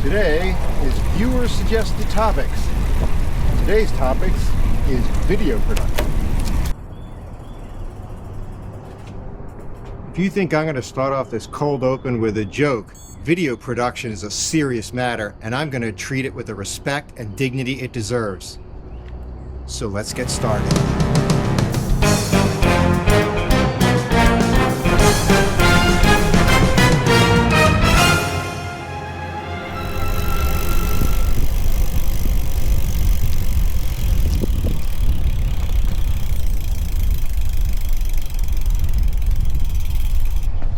Today is viewer suggested topics. Today's topics is video production. If you think I'm going to start off this cold open with a joke, video production is a serious matter, and I'm going to treat it with the respect and dignity it deserves. So let's get started.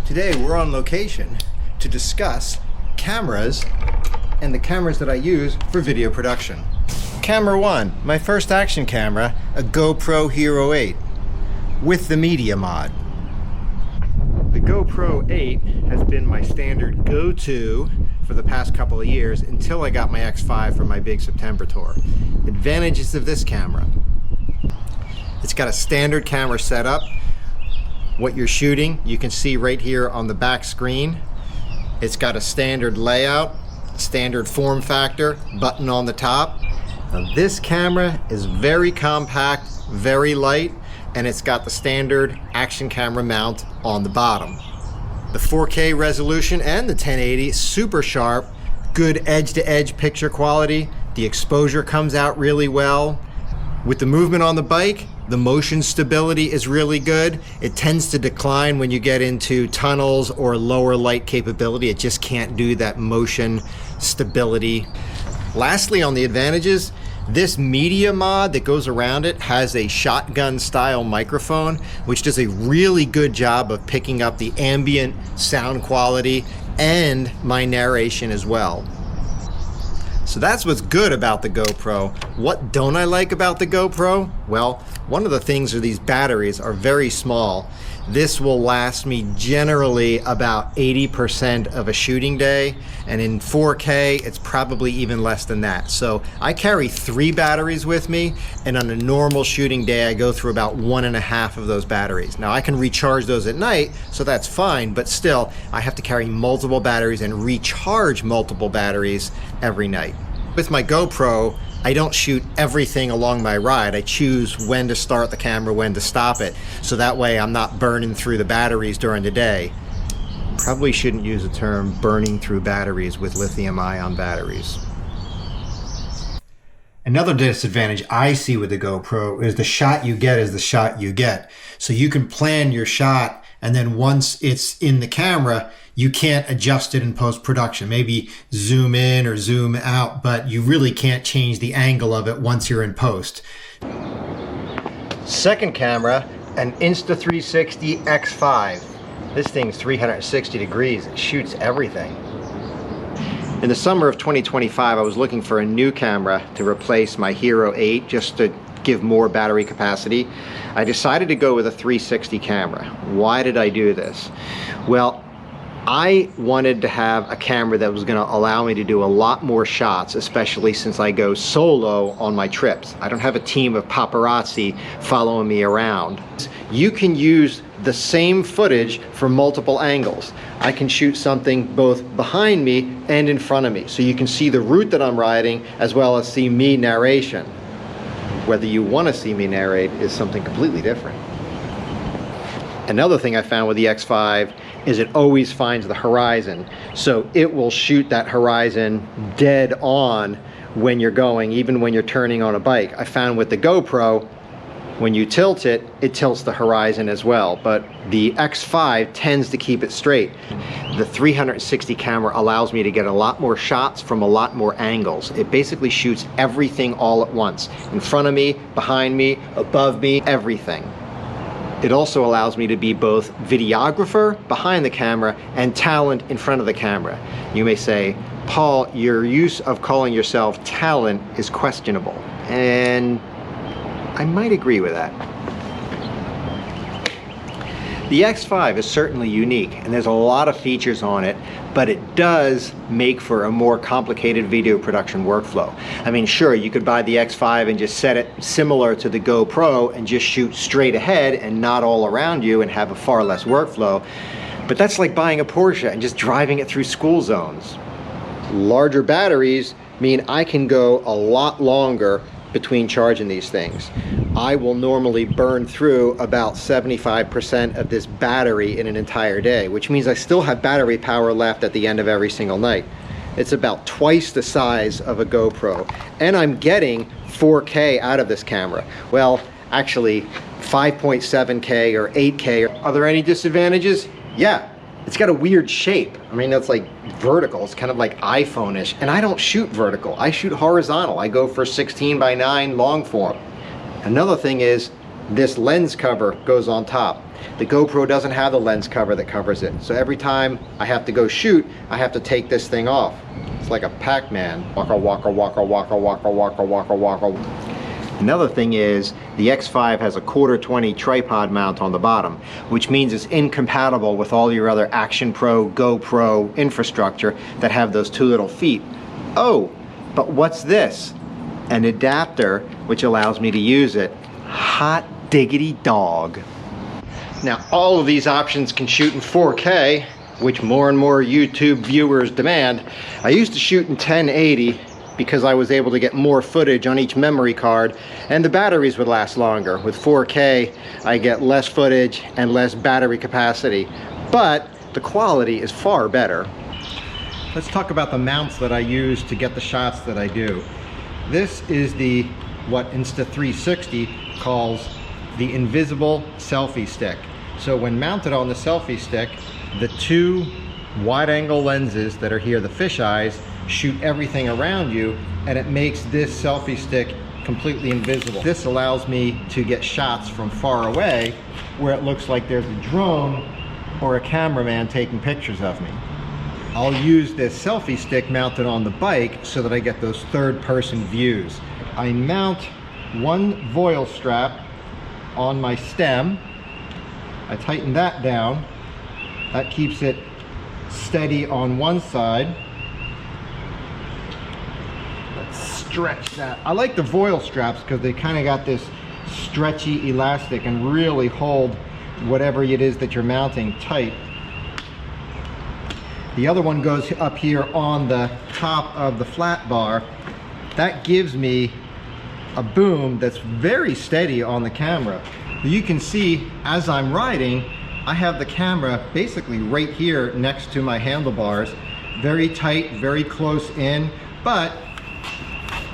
Today we're on location to discuss cameras and the cameras that I use for video production. Camera 1, my first action camera, a GoPro Hero 8 with the media mod. The GoPro 8 has been my standard go-to for the past couple of years until I got my X5 for my big September tour. Advantages of this camera: it's got a standard camera setup. What you're shooting, you can see right here on the back screen. It's got a standard layout, standard form factor, button on the top. Now, this camera is very compact, very light, and it's got the standard action camera mount on the bottom. The 4K resolution and the 1080, super sharp, good edge-to-edge picture quality. The exposure comes out really well. With the movement on the bike, the motion stability is really good. It tends to decline when you get into tunnels or lower light capability. It just can't do that motion stability. Lastly, on the advantages, this media mod that goes around it has a shotgun style microphone, which does a really good job of picking up the ambient sound quality and my narration as well. So that's what's good about the GoPro. What don't I like about the GoPro? Well, one of the things are these batteries are very small. This will last me generally about 80% of a shooting day, and in 4K, it's probably even less than that. So I carry 3 batteries with me, and on a normal shooting day, I go through about 1.5 of those batteries. Now I can recharge those at night, so that's fine, but still, I have to carry multiple batteries and recharge multiple batteries every night. With my GoPro, I don't shoot everything along my ride. I choose when to start the camera, when to stop it, so that way I'm not burning through the batteries during the day. Probably shouldn't use the term burning through batteries with lithium-ion batteries. Another disadvantage I see with the GoPro is the shot you get is the shot you get. So you can plan your shot, and then once it's in the camera, you can't adjust it in post-production. Maybe zoom in or zoom out, but you really can't change the angle of it once you're in post. Second camera, an Insta360 X5. This thing's 360 degrees. It shoots everything. In the summer of 2025, I was looking for a new camera to replace my Hero 8 just to give more battery capacity. I decided to go with a 360 camera. Why did I do this? Well, I wanted to have a camera that was going to allow me to do a lot more shots, especially since I go solo on my trips. I don't have a team of paparazzi following me around. You can use the same footage for multiple angles. I can shoot something both behind me and in front of me, so you can see the route that I'm riding as well as see me narration. Whether you want to see me narrate is something completely different. Another thing I found with the X5 is it always finds the horizon. So it will shoot that horizon dead on when you're going, even when you're turning on a bike. I found with the GoPro, when you tilt it, it tilts the horizon as well. But the X5 tends to keep it straight. The 360 camera allows me to get a lot more shots from a lot more angles. It basically shoots everything all at once. In front of me, behind me, above me, everything. It also allows me to be both videographer behind the camera and talent in front of the camera. You may say, Paul, your use of calling yourself talent is questionable. And I might agree with that. The X5 is certainly unique, and there's a lot of features on it, but it does make for a more complicated video production workflow. I mean, sure, you could buy the X5 and just set it similar to the GoPro and just shoot straight ahead and not all around you and have a far less workflow, but that's like buying a Porsche and just driving it through school zones. Larger batteries mean I can go a lot longer between charging these things. I will normally burn through about 75% of this battery in an entire day, which means I still have battery power left at the end of every single night. It's about twice the size of a GoPro, and I'm getting 4K out of this camera. Well, actually 5.7K or 8K. Are there any disadvantages? Yeah, it's got a weird shape. I mean, it's like vertical. It's kind of like iPhone-ish, and I don't shoot vertical. I shoot horizontal. I go for 16:9 long form. Another thing is this lens cover goes on top. The GoPro doesn't have the lens cover that covers it. So every time I have to go shoot, I have to take this thing off. It's like a Pac-Man. Waka, waka, waka, waka, waka, waka, waka, waka. Another thing is the X5 has a 1/4-20 tripod mount on the bottom, which means it's incompatible with all your other Action Pro, GoPro infrastructure that have those two little feet. Oh, but what's this? An adapter which allows me to use it. Hot diggity dog. Now, all of these options can shoot in 4K, which more and more YouTube viewers demand. I used to shoot in 1080 because I was able to get more footage on each memory card, and the batteries would last longer. With 4K, I get less footage and less battery capacity, but the quality is far better. Let's talk about the mounts that I use to get the shots that I do. This is what Insta360 calls the invisible selfie stick. So when mounted on the selfie stick, the two wide-angle lenses that are here, the fisheyes, shoot everything around you, and it makes this selfie stick completely invisible. This allows me to get shots from far away where it looks like there's a drone or a cameraman taking pictures of me. I'll use this selfie stick mounted on the bike so that I get those third-person views. I mount one foil strap on my stem. I tighten that down. That keeps it steady on one side. Let's stretch that. I like the foil straps because they kind of got this stretchy elastic and really hold whatever it is that you're mounting tight. The other one goes up here on the top of the flat bar. That gives me a boom that's very steady on the camera. You can see as I'm riding, I have the camera basically right here next to my handlebars, very tight, very close in, but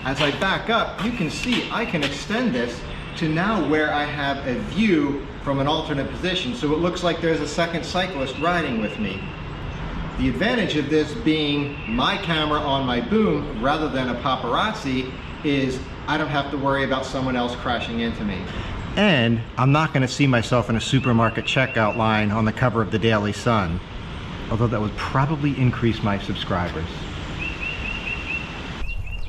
as I back up, you can see I can extend this to now where I have a view from an alternate position, so it looks like there's a second cyclist riding with me. The advantage of this being my camera on my boom rather than a paparazzi is I don't have to worry about someone else crashing into me. And I'm not going to see myself in a supermarket checkout line on the cover of the Daily Sun, although that would probably increase my subscribers.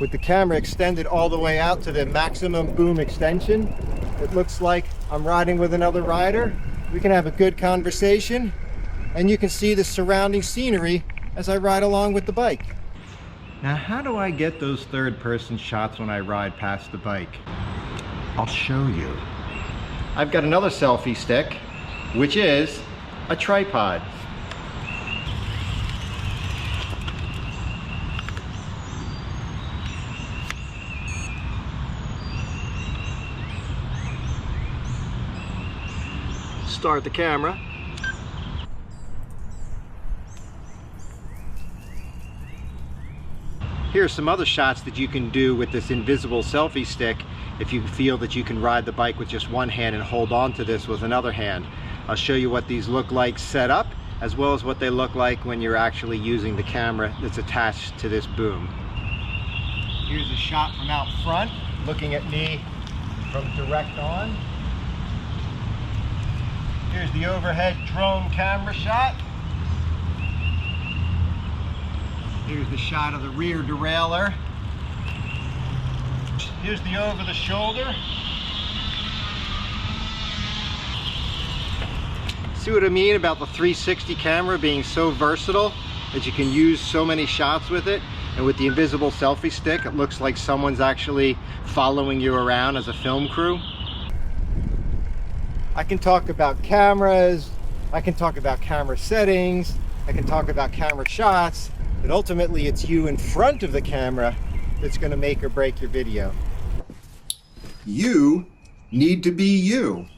With the camera extended all the way out to the maximum boom extension, it looks like I'm riding with another rider. We can have a good conversation, and you can see the surrounding scenery as I ride along with the bike. Now, how do I get those third-person shots when I ride past the bike? I'll show you. I've got another selfie stick, which is a tripod. Start the camera. Here are some other shots that you can do with this invisible selfie stick if you feel that you can ride the bike with just one hand and hold on to this with another hand. I'll show you what these look like set up, as well as what they look like when you're actually using the camera that's attached to this boom. Here's a shot from out front, looking at me from direct on. Here's the overhead drone camera shot. Here's the shot of the rear derailleur. Here's the over the shoulder. See what I mean about the 360 camera being so versatile that you can use so many shots with it? And with the invisible selfie stick, it looks like someone's actually following you around as a film crew. I can talk about cameras, I can talk about camera settings, I can talk about camera shots, But ultimately, it's you in front of the camera that's going to make or break your video. You need to be you.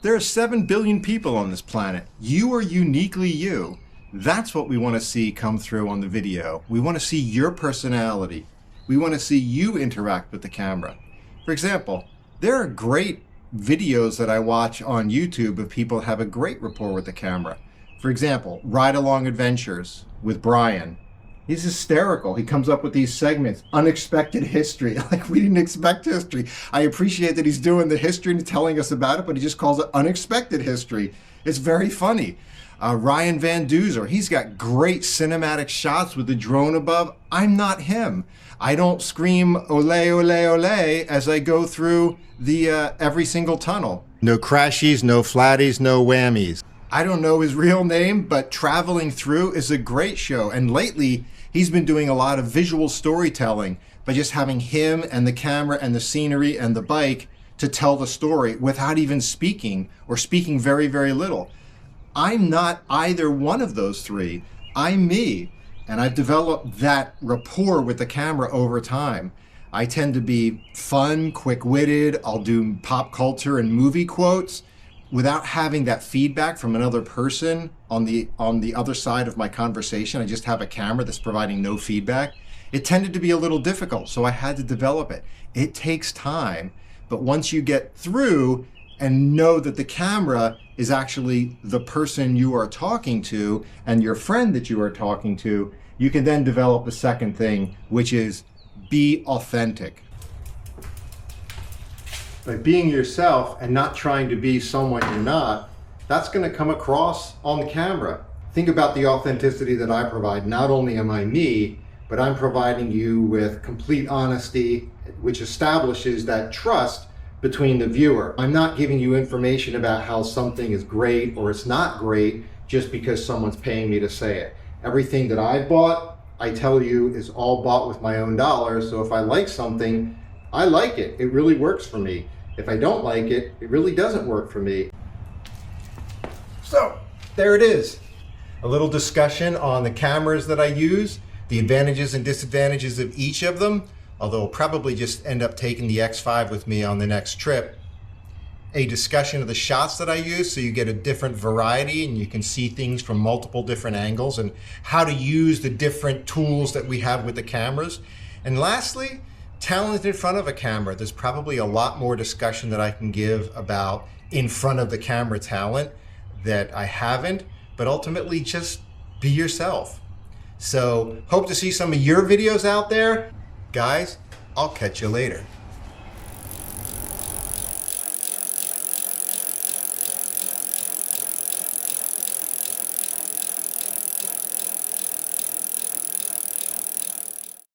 There are 7 billion people on this planet. You are uniquely you. That's what we want to see come through on the video. We want to see your personality. We want to see you interact with the camera. For example, there are great videos that I watch on YouTube of people that have a great rapport with the camera. For example, Ride Along Adventures with Brian. He's hysterical. He comes up with these segments, unexpected history. Like, we didn't expect history. I appreciate that he's doing the history and telling us about it, but he just calls it unexpected history. It's very funny. Ryan Van Duzer, he's got great cinematic shots with the drone above. I'm not him. I don't scream ole, ole, ole as I go through the every single tunnel. No crashies, no flatties, no whammies. I don't know his real name, but Traveling Through is a great show. And lately, he's been doing a lot of visual storytelling by just having him and the camera and the scenery and the bike to tell the story without even speaking, or speaking very, very little. I'm not either one of those three. I'm me. And I've developed that rapport with the camera over time. I tend to be fun, quick-witted. I'll do pop culture and movie quotes without having that feedback from another person on the other side of my conversation. I just have a camera that's providing no feedback. It tended to be a little difficult, so I had to develop it. It takes time, but once you get through and know that the camera is actually the person you are talking to and your friend that you are talking to, you can then develop the second thing, which is be authentic. By being yourself and not trying to be someone you're not, that's going to come across on the camera. Think about the authenticity that I provide. Not only am I me, but I'm providing you with complete honesty, which establishes that trust between the viewer. I'm not giving you information about how something is great or it's not great just because someone's paying me to say it. Everything that I bought, I tell you, is all bought with my own dollars. So if I like something, I like it. It really works for me. If I don't like it, it really doesn't work for me. So there it is. A little discussion on the cameras that I use, the advantages and disadvantages of each of them, although I'll probably just end up taking the X5 with me on the next trip. A discussion of the shots that I use, so you get a different variety and you can see things from multiple different angles, and how to use the different tools that we have with the cameras. And lastly, talent in front of a camera. There's probably a lot more discussion that I can give about in front of the camera talent that I haven't, but ultimately just be yourself. So hope to see some of your videos out there. Guys, I'll catch you later.